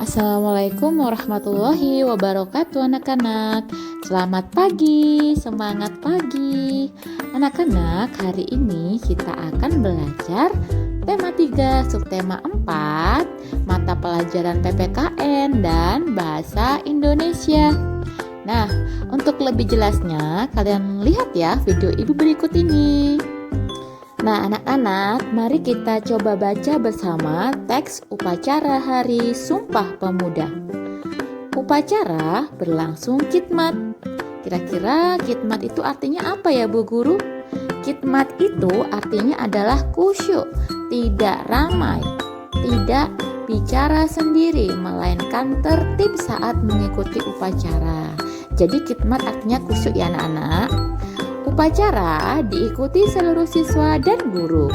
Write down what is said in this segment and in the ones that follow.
Assalamualaikum warahmatullahi wabarakatuh anak-anak. Selamat pagi, semangat pagi. Anak-anak, hari ini kita akan belajar tema 3, subtema 4, mata pelajaran PPKN dan bahasa Indonesia. Nah, untuk lebih jelasnya kalian lihat ya video ibu berikut ini. Nah, anak-anak, mari kita coba baca bersama teks upacara Hari Sumpah Pemuda. Upacara berlangsung khidmat. Kira-kira khidmat itu artinya apa ya, Bu Guru? Khidmat itu artinya adalah khusyuk, tidak ramai, tidak bicara sendiri, melainkan tertib saat mengikuti upacara. Jadi khidmat artinya khusyuk ya anak-anak. Upacara diikuti seluruh siswa dan guru.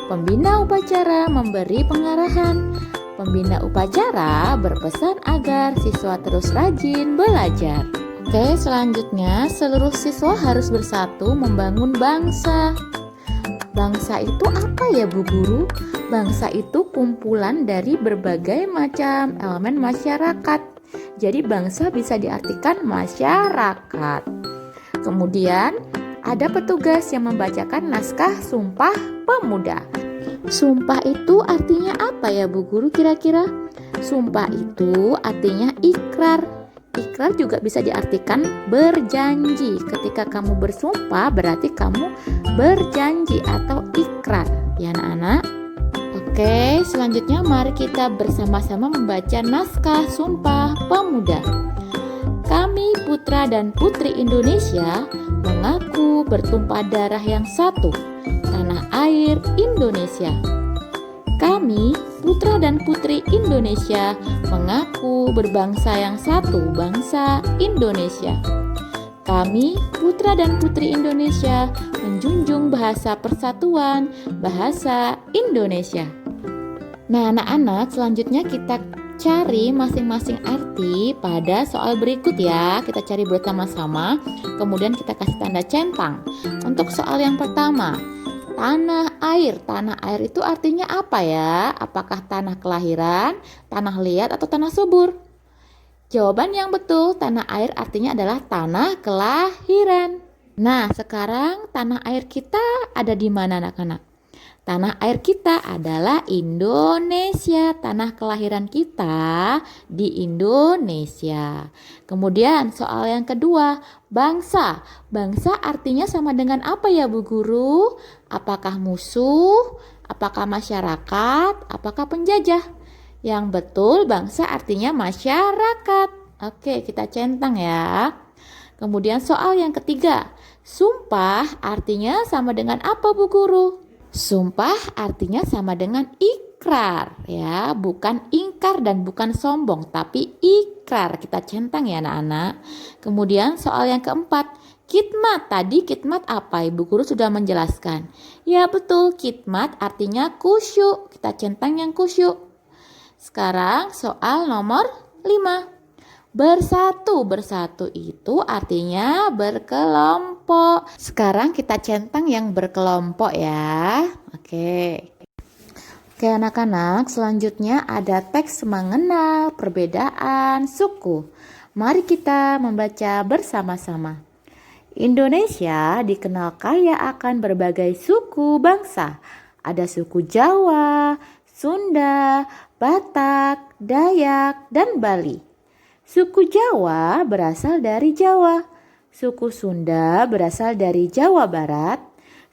Pembina upacara memberi pengarahan. Pembina upacara berpesan agar siswa terus rajin belajar. Oke, selanjutnya seluruh siswa harus bersatu membangun bangsa. Bangsa itu apa ya, Bu Guru? Bangsa itu kumpulan dari berbagai macam elemen masyarakat. Jadi bangsa bisa diartikan masyarakat. Kemudian ada petugas yang membacakan naskah Sumpah Pemuda. Sumpah itu artinya apa ya, Bu Guru kira-kira? Sumpah itu artinya ikrar. Ikrar juga bisa diartikan berjanji. Ketika kamu bersumpah berarti kamu berjanji atau ikrar. Ya anak-anak? Oke, selanjutnya mari kita bersama-sama membaca naskah Sumpah Pemuda. Kami putra dan putri Indonesia mengaku bertumpah darah yang satu, tanah air Indonesia. Kami putra dan putri Indonesia mengaku berbangsa yang satu, bangsa Indonesia. Kami putra dan putri Indonesia menjunjung bahasa persatuan, bahasa Indonesia. Nah, anak-anak, selanjutnya kita cari masing-masing arti pada soal berikut ya. Kita cari bersama-sama, kemudian kita kasih tanda centang. Untuk soal yang pertama, tanah air. Tanah air itu artinya apa ya? Apakah tanah kelahiran, tanah liat, atau tanah subur? Jawaban yang betul, tanah air artinya adalah tanah kelahiran. Nah, sekarang tanah air kita ada di mana anak-anak? Tanah air kita adalah Indonesia. Tanah kelahiran kita di Indonesia. Kemudian soal yang kedua, bangsa. Bangsa artinya sama dengan apa ya, Bu Guru? Apakah musuh? Apakah masyarakat? Apakah penjajah? Yang betul, bangsa artinya masyarakat. Oke, kita centang ya. Kemudian soal yang ketiga, sumpah artinya sama dengan apa, Bu Guru? Sumpah artinya sama dengan ikrar ya, bukan ingkar dan bukan sombong, tapi ikrar. Kita centang ya anak-anak. Kemudian soal yang keempat, khidmat. Tadi khidmat apa? Ibu Guru sudah menjelaskan. Ya betul, khidmat artinya khusyuk. Kita centang yang khusyuk. Sekarang soal nomor 5. Bersatu. Bersatu itu artinya berkelompok. Sekarang kita centang yang berkelompok ya. Oke, anak-anak, selanjutnya ada teks mengenal perbedaan suku. Mari kita membaca bersama-sama. Indonesia dikenal kaya akan berbagai suku bangsa. Ada suku Jawa, Sunda, Batak, Dayak, dan Bali. Suku Jawa berasal dari Jawa, suku Sunda berasal dari Jawa Barat,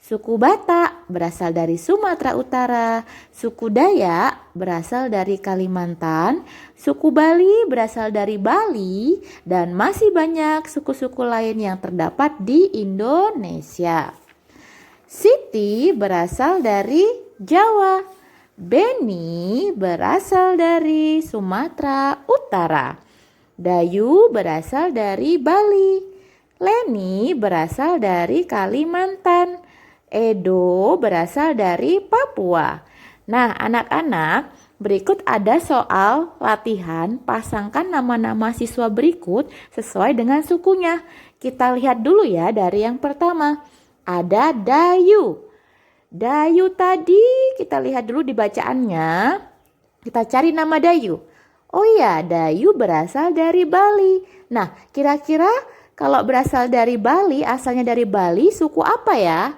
suku Batak berasal dari Sumatera Utara, suku Dayak berasal dari Kalimantan, suku Bali berasal dari Bali, dan masih banyak suku-suku lain yang terdapat di Indonesia. Siti berasal dari Jawa, Beni berasal dari Sumatera Utara. Dayu berasal dari Bali, Leni berasal dari Kalimantan, Edo berasal dari Papua. Nah, anak-anak, berikut ada soal latihan pasangkan nama-nama siswa berikut sesuai dengan sukunya. Kita lihat dulu ya dari yang pertama. Ada Dayu. Dayu tadi kita lihat dulu di bacaannya. Kita cari nama Dayu. Oh iya, Dayu berasal dari Bali. Nah, kira-kira kalau berasal dari Bali, asalnya dari Bali, suku apa ya?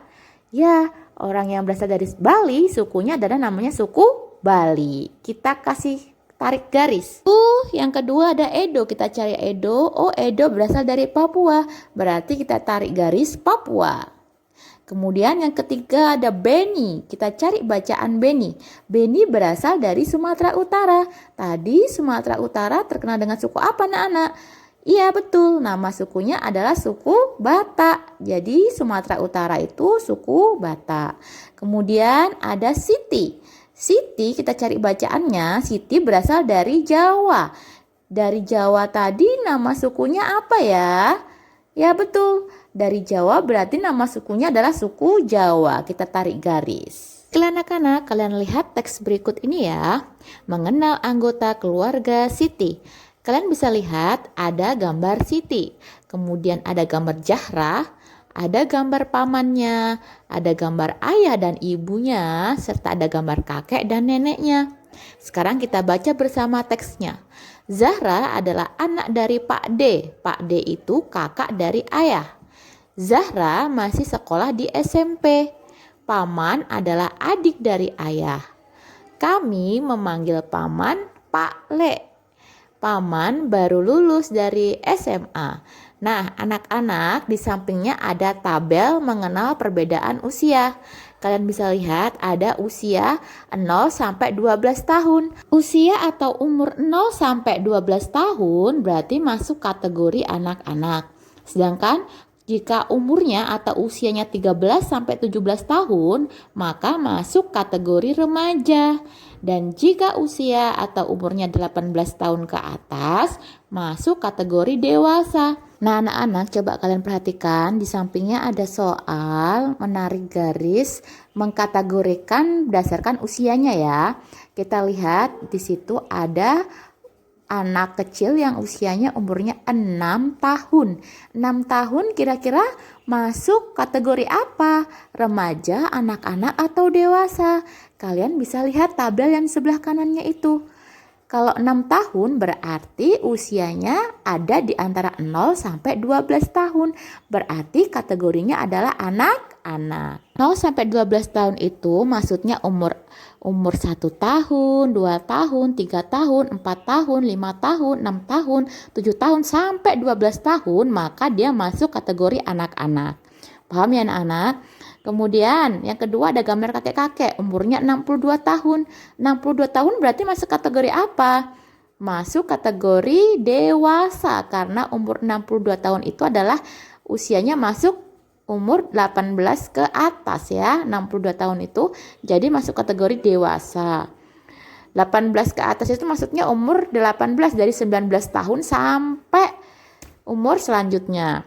Ya, orang yang berasal dari Bali, sukunya adalah namanya suku Bali. Kita kasih tarik garis. Yang kedua ada Edo. Kita cari Edo. Oh, Edo berasal dari Papua. Berarti kita tarik garis Papua. Kemudian yang ketiga ada Beni. Kita cari bacaan Beni. Beni berasal dari Sumatera Utara. Tadi Sumatera Utara terkenal dengan suku apa, anak-anak? Iya, betul. Nama sukunya adalah suku Batak. Jadi Sumatera Utara itu suku Batak. Kemudian ada Siti. Siti kita cari bacaannya. Siti berasal dari Jawa. Dari Jawa tadi nama sukunya apa ya? Ya, betul. Dari Jawa berarti nama sukunya adalah suku Jawa. Kita tarik garis. Oke anak-anak, kalian lihat teks berikut ini ya. Mengenal anggota keluarga Siti. Kalian bisa lihat ada gambar Siti. Kemudian ada gambar Zahra, ada gambar pamannya, ada gambar ayah dan ibunya, serta ada gambar kakek dan neneknya. Sekarang kita baca bersama teksnya. Zahra adalah anak dari Pak D. Pak D itu kakak dari ayah. Zahra masih sekolah di SMP. Paman adalah adik dari ayah. Kami memanggil paman Pak Le. Paman baru lulus dari SMA. Nah, anak-anak, di sampingnya ada tabel mengenal perbedaan usia. Kalian bisa lihat ada usia 0 sampai 12 tahun. Usia atau umur 0 sampai 12 tahun berarti masuk kategori anak-anak. Sedangkan jika umurnya atau usianya 13 sampai 17 tahun, maka masuk kategori remaja. Dan jika usia atau umurnya 18 tahun ke atas, masuk kategori dewasa. Nah, anak-anak, coba kalian perhatikan di sampingnya ada soal menarik garis mengkategorikan berdasarkan usianya ya. Kita lihat di situ ada anak kecil yang usianya umurnya 6 tahun. 6 tahun kira-kira masuk kategori apa? Remaja, anak-anak, atau dewasa? Kalian bisa lihat tabel yang sebelah kanannya itu. Kalau 6 tahun berarti usianya ada di antara 0 sampai 12 tahun. Berarti kategorinya adalah anak-anak. 0 sampai 12 tahun itu maksudnya umur 1 tahun, 2 tahun, 3 tahun, 4 tahun, 5 tahun, 6 tahun, 7 tahun sampai 12 tahun, maka dia masuk kategori anak-anak. Paham ya anak-anak? Kemudian yang kedua ada gambar kakek-kakek, umurnya 62 tahun. 62 tahun berarti masuk kategori apa? Masuk kategori dewasa karena umur 62 tahun itu adalah usianya masuk umur 18 ke atas ya. 62 tahun itu jadi masuk kategori dewasa. 18 ke atas itu maksudnya umur 18 dari 19 tahun sampai umur selanjutnya.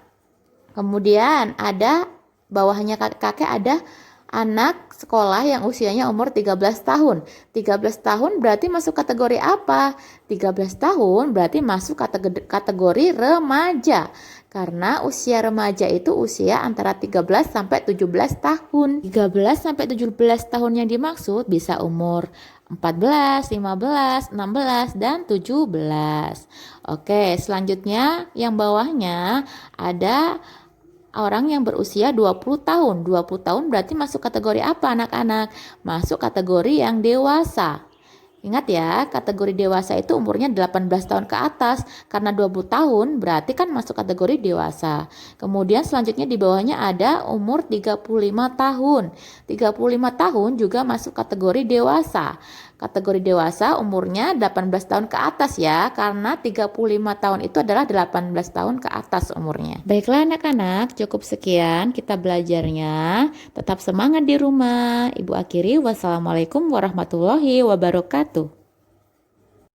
Kemudian ada bawahnya kakek ada anak sekolah yang usianya umur 13 tahun. 13 tahun berarti masuk kategori apa? 13 tahun berarti masuk kategori remaja. Karena usia remaja itu usia antara 13 sampai 17 tahun. 13 sampai 17 tahun yang dimaksud bisa umur 14, 15, 16, dan 17. Oke, selanjutnya yang bawahnya ada orang yang berusia 20 tahun. 20 tahun berarti masuk kategori apa anak-anak? Masuk kategori yang dewasa. Ingat ya, kategori dewasa itu umurnya 18 tahun ke atas. Karena 20 tahun berarti kan masuk kategori dewasa. Kemudian selanjutnya di bawahnya ada umur 35 tahun. 35 tahun juga masuk kategori dewasa. Kategori dewasa umurnya 18 tahun ke atas ya. Karena 35 tahun itu adalah 18 tahun ke atas umurnya. Baiklah anak-anak, cukup sekian kita belajarnya. Tetap semangat di rumah. Ibu akhiri, wassalamualaikum warahmatullahi wabarakatuh.